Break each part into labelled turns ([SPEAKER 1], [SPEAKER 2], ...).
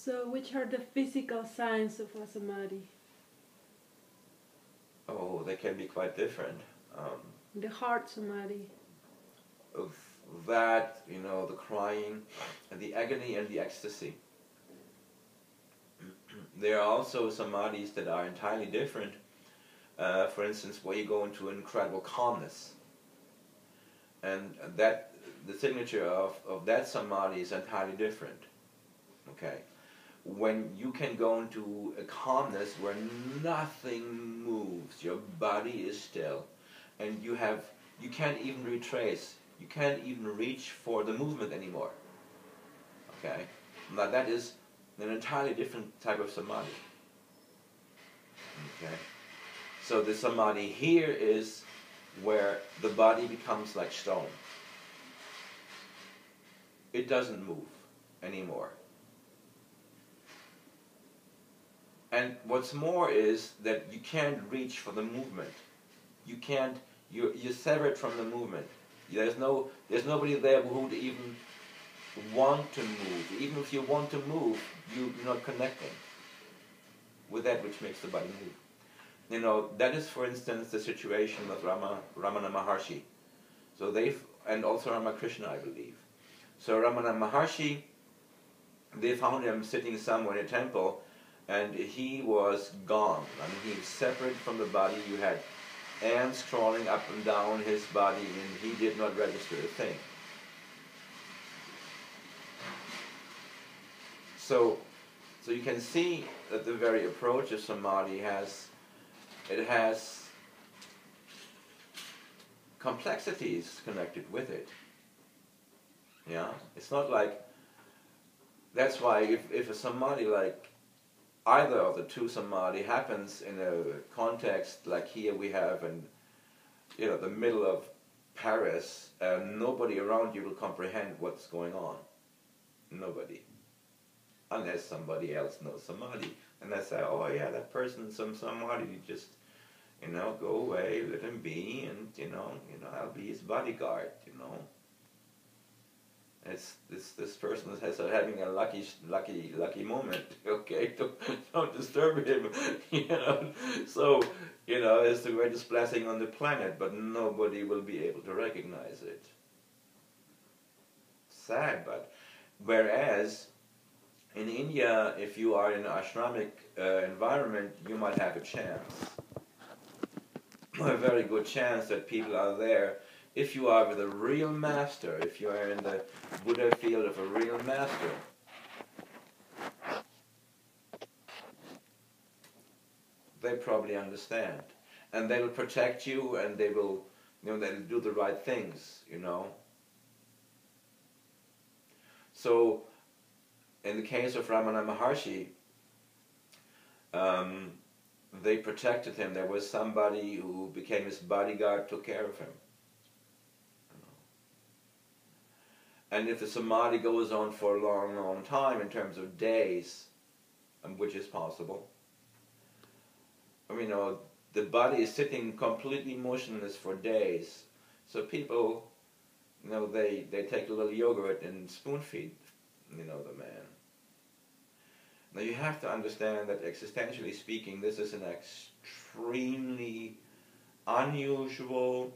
[SPEAKER 1] So, which are the physical signs of a samadhi?
[SPEAKER 2] Oh, they can be quite different.
[SPEAKER 1] The heart samadhi.
[SPEAKER 2] Of that, the crying, and the agony and the ecstasy. There are also samadhis that are entirely different. For instance, where you go into incredible calmness. And that the signature of that samadhi is entirely different. Okay? When you can go into a calmness where nothing moves, your body is still, and you can't even retrace, you can't even reach for the movement anymore. Okay? Now that is an entirely different type of samadhi. Okay? So the samadhi here is where the body becomes like stone. It doesn't move anymore. And what's more is that you can't reach for the movement. You're severed from the movement. There's nobody there who would even want to move. Even if you want to move, you're not connecting with that which makes the body move. That is, for instance, the situation with Ramana Maharshi. So and also Ramakrishna, I believe. So Ramana Maharshi, they found him sitting somewhere in a temple, and he was gone. I mean, he was separate from the body. You had ants crawling up and down his body, and he did not register a thing. So you can see that the very approach of samadhi has complexities connected with it. Yeah, it's not like. That's why if a samadhi like either of the two samadhi happens in a context like here we have in the middle of Paris, nobody around you will comprehend what's going on. Nobody. Unless somebody else knows samadhi. And they say, oh yeah, that person, some samadhi, just, go away, let him be, and, I'll be his bodyguard, This person is having a lucky moment, okay? Don't disturb him, So, it's the greatest blessing on the planet, but nobody will be able to recognize it. Sad, but whereas in India, if you are in an ashramic environment, you might have a chance, a very good chance that people are there. If you are with a real master, if you are in the Buddha field of a real master, they probably understand. And they will protect you, and they will, they'll do the right things, So, in the case of Ramana Maharshi, they protected him. There was somebody who became his bodyguard, took care of him. And if the samadhi goes on for a long, long time, in terms of days, which is possible, the body is sitting completely motionless for days. So people, they take a little yogurt and spoon feed, the man. Now you have to understand that existentially speaking, this is an extremely unusual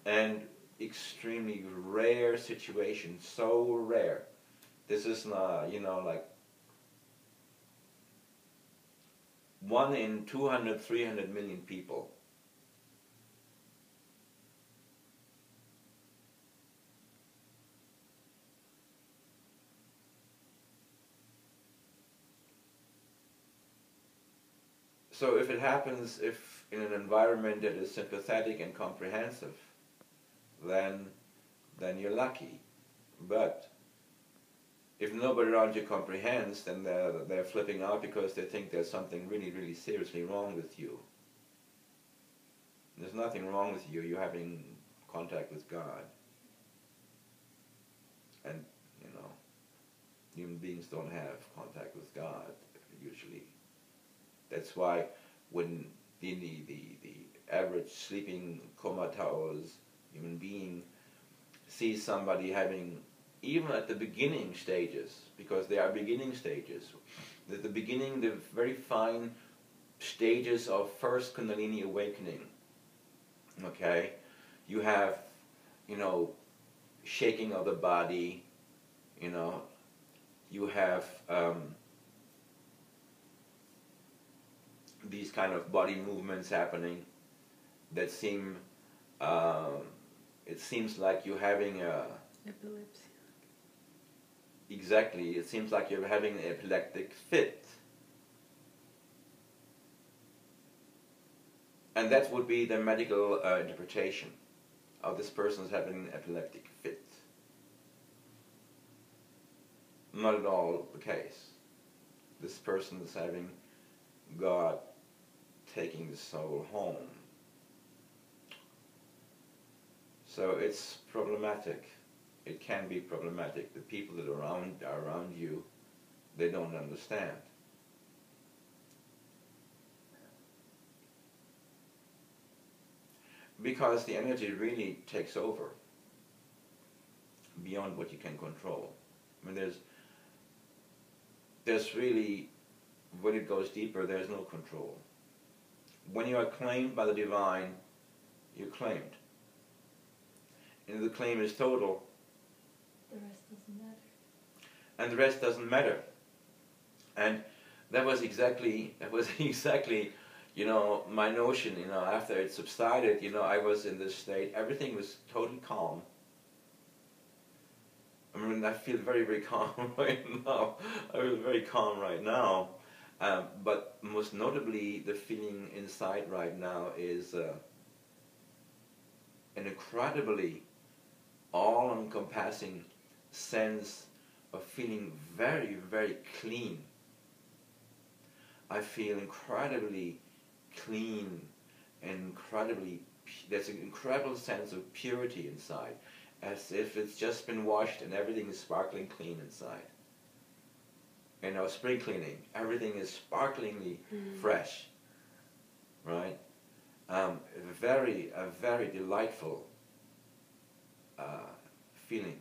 [SPEAKER 2] and extremely rare situation, so rare. This is not, like 1 in 200, 300 million people. So if it happens, if in an environment that is sympathetic and comprehensive, then you're lucky. But if nobody around you comprehends, then they're flipping out because they think there's something really, really seriously wrong with you. There's nothing wrong with you. You're having contact with God. And, human beings don't have contact with God, usually. That's why when the average sleeping comatose human being sees somebody having even at the beginning stages, because they are beginning stages, at the beginning, the very fine stages of first Kundalini awakening, okay, you have, shaking of the body, you have these kind of body movements happening that seem, it seems like you're having a...
[SPEAKER 1] Epilepsy.
[SPEAKER 2] Exactly, it seems like you're having an epileptic fit. And that would be the medical interpretation of this person's having an epileptic fit. Not at all the case. This person is having God taking the soul home. So it's problematic. It can be problematic. The people that are around you, they don't understand. Because the energy really takes over beyond what you can control. I mean, there's really, when it goes deeper, there's no control. When you are claimed by the divine, you're claimed. And the claim is total.
[SPEAKER 3] The rest doesn't matter.
[SPEAKER 2] And the rest doesn't matter. And that was exactly, my notion, after it subsided, I was in this state, everything was totally calm. I mean, I feel very, very calm right now. I feel very calm right now. But most notably, the feeling inside right now is an incredibly all-encompassing sense of feeling very, very clean. I feel incredibly clean and there's an incredible sense of purity inside, as if it's just been washed and everything is sparkling clean inside. Spring cleaning, everything is sparklingly fresh, right? A very delightful feeling.